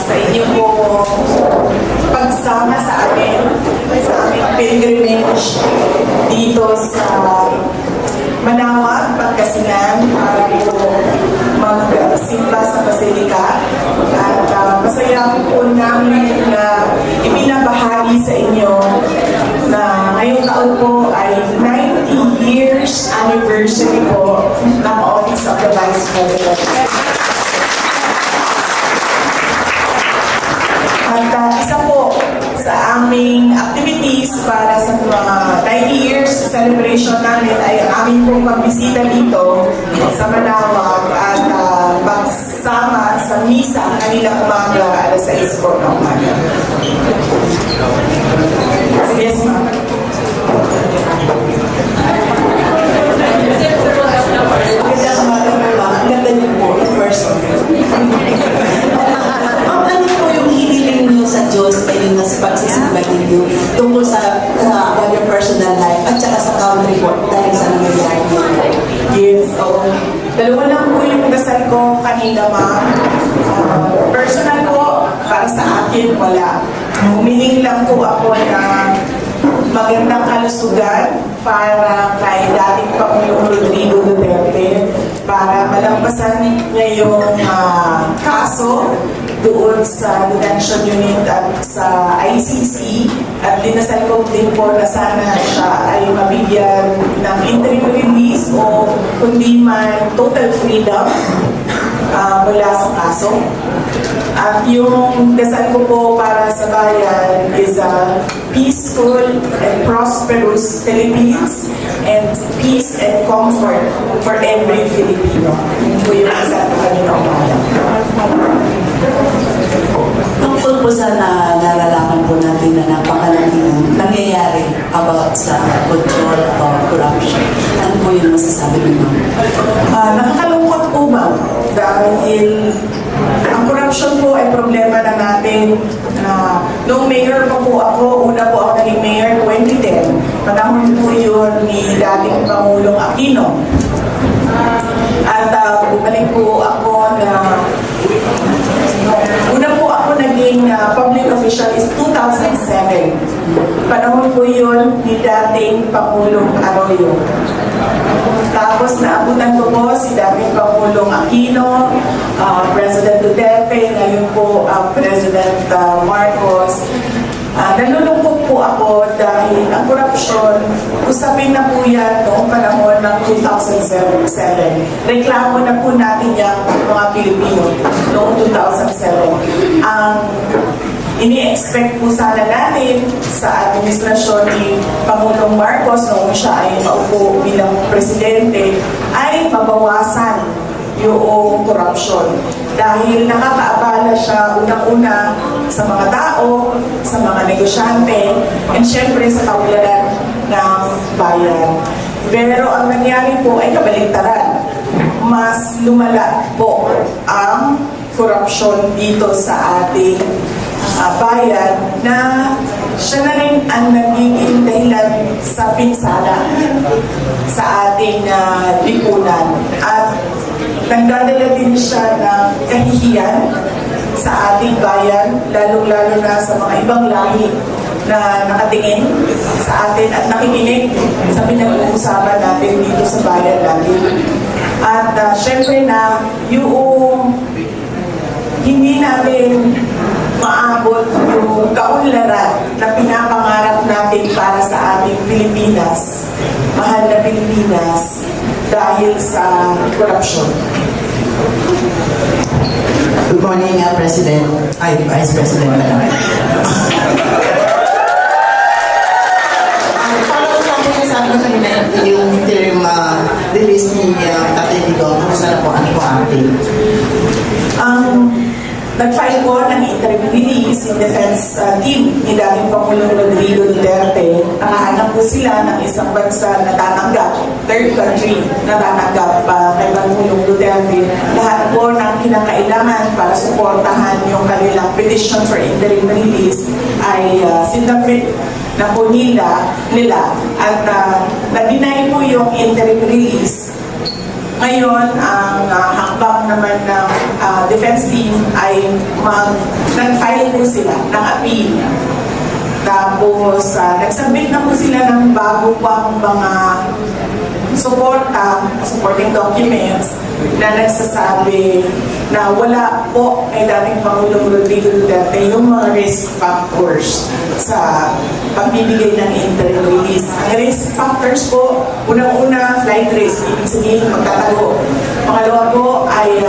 sa inyo po pagsama sa amin, sa aming pilgrimage dito sa Manaoag, Pangasinan para po magsimba sa Basilika. At masaya po namin na ibinabahagi sa inyo na ngayong taon po ay 90 years anniversary po ng Office of the Vice President. At isa po sa aming activities para sa mga 90 years celebration namin ay ang aming pong pagbisita dito sa Manaoag at pagsama sa misa kanina umaga alas 6 po ng umaga. Yes, ma'am. Ganda niyo po, in person. Ano po yung hiniling niyo sa Diyos kayo na sa pagsisimba ninyo tungkol sa about your personal life at saka sa country po dahil sa nangyayari niyo? Yes, so dalawa lang po yung dasal ko kanina, ma'am. Personal po, para sa akin, wala. Humiling lang po ako na magandang kalusugan para kay dating Pangulong Rodrigo Duterte para malampasan niya yung kaso doon sa detention unit at sa ICC at dinasal ko din po na sana siya ay mabigyan ng interim release o kundi man total freedom mula sa kaso. At yung dasal ko po para sa bayan is a peaceful and prosperous Philippines and peace and comfort for every Filipino. Yun po yung dasal ko kanina umaga. Tungkol po sa nalalaman po natin na napakalaking nangyayari about sa control about corruption. Ano po yung masasabi niyo? Nakakalungkot po ba? Dahil ang corruption po ay problema na natin. Noong mayor pa po ako, una po ako naging mayor 2010. Panahon po yun ni dating Pangulong Aquino. At bumalik po ako na una po ako naging public official is 2007. Panahon po yun ni dating Pangulong Arroyo. Tapos naabutan ko po si dating Pangulong Aquino, President Duterte, ngayon po President Marcos. Nalulungkot po ako dahil ang korupsyon, usapin na po yan noong panahon ng 2007. Reklamo na po natin yan mga Pilipino noong 2007. Ang ini-expect po sana natin sa administrasyon ni Pangulong Marcos noong siya ay maupo bilang presidente ay mabawasan yung corruption. Dahil nakakaabala siya unang-una sa mga tao, sa mga negosyante, and syempre sa kaulanan ng bayan. Pero ang nangyari po ay kabaligtaran. Mas lumala po ang corruption dito sa ating bayan na siya na rin ang nagiging dahilan sa pinsala sa ating lipunan. At nagdadala din siya ng kahihiyan sa ating bayan, lalong-lalo na sa mga ibang lahi na nakatingin sa atin at nakikinig sa pinag-uusapan natin dito sa bayan natin. At syempre na yung hindi natin maabot yung kaunlaran na pinapangarap natin para sa ating Pilipinas, mahal na Pilipinas, dahil sa korupsyon. Good morning, President. Vice President. Follow up po sa akin kanina yung interim release ni Tatay Digong. Kumusta na po? Ano po ating? Nag-file po ng interim release yung defense team ni dating Pangulong Rodrigo Duterte. Nakahanap po sila ng isang bansa na tatanggap, third country na tatanggap kay Pangulong Duterte. Lahat po ng kinakailangan para suportahan yung kanilang petition for interim release ay sinabit na po nila at na-deny po yung interim release. Ngayon, ang hakbang naman ng defense team ay nag-file po sila ng appeal. Tapos, nagsubmit na po sila ng bago pang mga supporting documents na nagsasabi na wala po kay dating Pangulong Rodrigo Duterte yung mga risk factors sa pagbibigay ng interim release. Ang risk factors po, unang-una, flight risk, ibig sabihin magtatago. Pangalawa po ay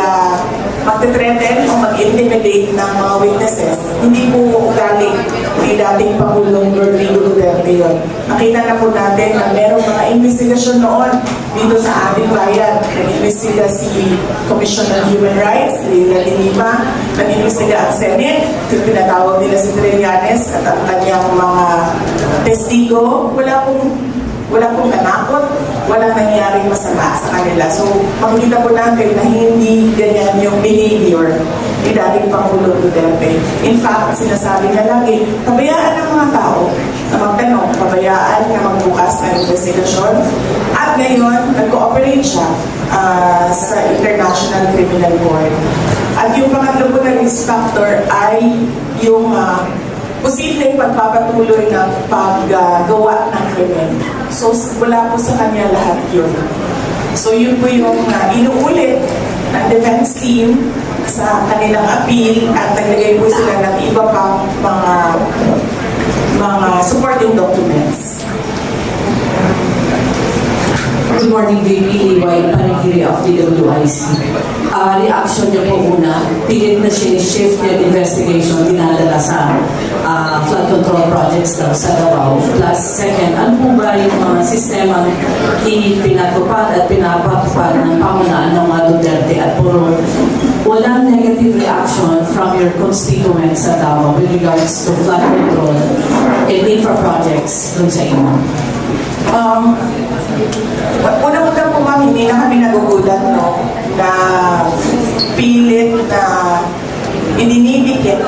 magte-threaten o mag-intimidate ng mga witnesses. Hindi po galing kay dating Pangulong Rodrigo Duterte yun. Nakita na po natin na merong mga investigasyon noon dito sa ating bayan. Nag-investiga si Commission on Human Rights, Leila de Lima, nag-investiga ang Senate, yung pinatawag nila si Trillanes at ang kanyang mga testigo. Wala pong nanakot, walang nangyaring masama sa kanila. So, makikita po natin na hindi ganyan yung behavior ni dating Pangulong Duterte. In fact, sinasabi na lagi, pabayaan ng mga tao na magtanong, pabayaan na magbukas ng investigasyon. At ngayon, nag-cooperate siya sa International Criminal Court. At yung pangatlo po na risk factor ay yung posibleng pagpapatuloy ng paggawa ng krimen. So, wala po sa kanya lahat yun. So, yun po yung inuulit ng defense team sa kanilang appeal at naglagay po sila ng iba pang mga supporting documents. Good morning, VP Liway, Panagiri of DWIC. Reaction niyo po una, pilit na shift yung investigation dinadala sa flood control projects daw sa Davao. Plus, second, ano po ba yung mga sistema pinatupad at pinapatupad ng pamunaan ng mga Duterte at puro walang negative reaction from your constituents sa Davao with regards to flood control and infra projects dun sa inyo? Una-una po ma'am, hindi na kami nagugulat na pilit na ininibigit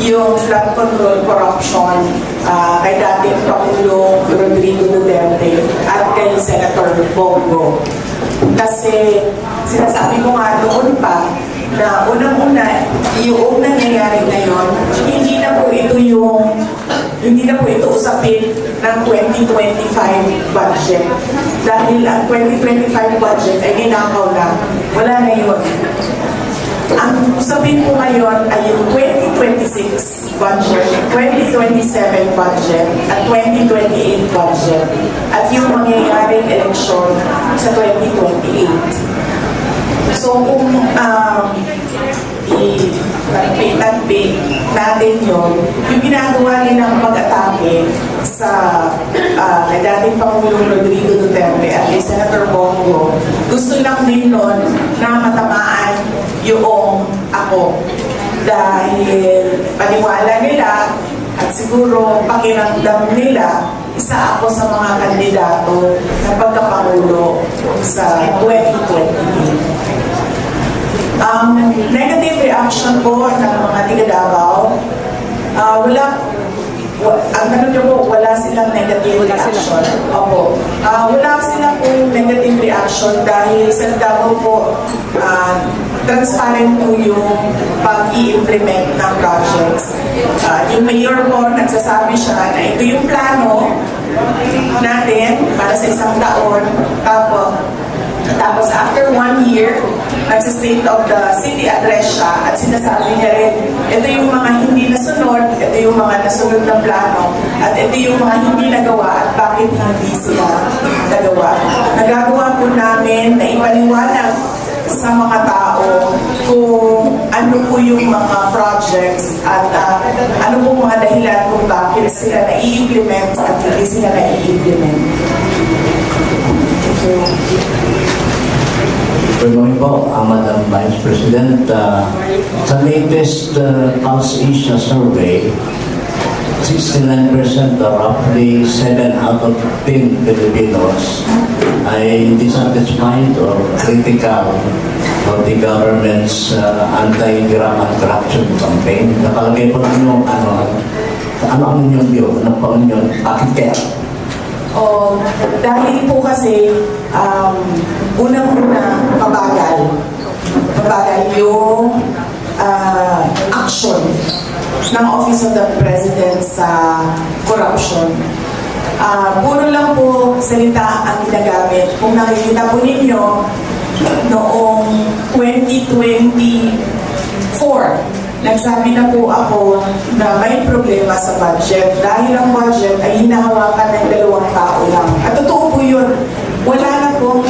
yung flood control corruption kay dating Pangulong Rodrigo Duterte at kay Senator Bongo. Kasi sinasabi ko nga noon pa na unang-una, yung nangyayari ngayon, hindi na po ito usapin ng 2025 budget. Dahil ang 2025 budget ay ninakaw na. Wala na yun. Ang usapin po ngayon ay yung 2026 budget, 2027 budget, at 2028 budget. At yung mangyayaring eleksyon sa 2028. So kung i-tagpi natin yun, yung ginagawa nilang pag-atake sa kay dating Pangulong Rodrigo Duterte at kay Senator Bongo, gusto lang din nun na matamaan yung ako. Dahil paniwala nila at siguro pakiramdam nila, isa ako sa mga kandidato na pagkapangulo sa 2028. Negative reaction po ng mga tiga Davao, ang tanong niyo po, wala silang negative reaction. Opo. Wala silang po yung negative reaction dahil sa Davao po, transparent po yung pag-i-implement ng projects. Yung mayor po, nagsasabi siya na ito yung plano natin para sa isang taon. Tapos after 1 year, nagsa-state of the city address siya at sinasabi niya rin, ito yung mga hindi nasunod, ito yung mga nasunod na plano, at ito yung mga hindi nagawa at bakit hindi sila nagawa. Nagagawa po namin na ipaliwanag sa mga tao kung ano po yung mga projects at ano po mga dahilan kung bakit sila na-i-implement at hindi sila na-i-implement. Thank you. Good morning po, Madam Vice President. Sa latest Pulse Asia survey, 69% or roughly 7 out of 10 Filipinos ay dissatisfied or critical of the government's anti-grammar corruption campaign. Nakalagay po ninyo ano ang inyong view? Ano po inyong bakit kaya? Dahil po kasi unang-una mabagal yung action investigation ng Office of the President sa corruption. Puro lang po salita ang ginagamit. Kung nakikita po ninyo, noong 2024, nagsabi na po ako na may problema sa budget dahil ang budget ay hinahawakan ng 2 tao lang. At totoo po yun. Wala na pong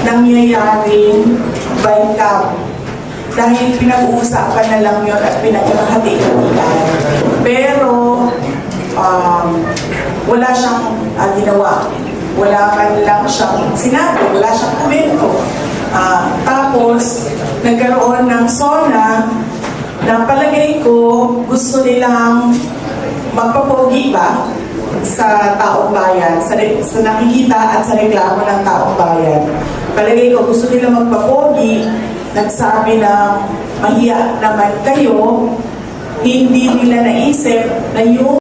nangyayaring by cab. Dahil pinag-uusapan na lang yun at pinag-hati-hatian. Pero wala siyang ginawa. Wala man lang siyang sinabi, wala siyang komento. Tapos, nagkaroon ng SONA na palagay ko gusto nilang magpapogi ba sa taong bayan, sa nakikita at sa reklamo ng taong bayan. Palagay ko gusto nilang magpapogi, nagsabi na mahiya naman kayo, hindi nila naisip na yung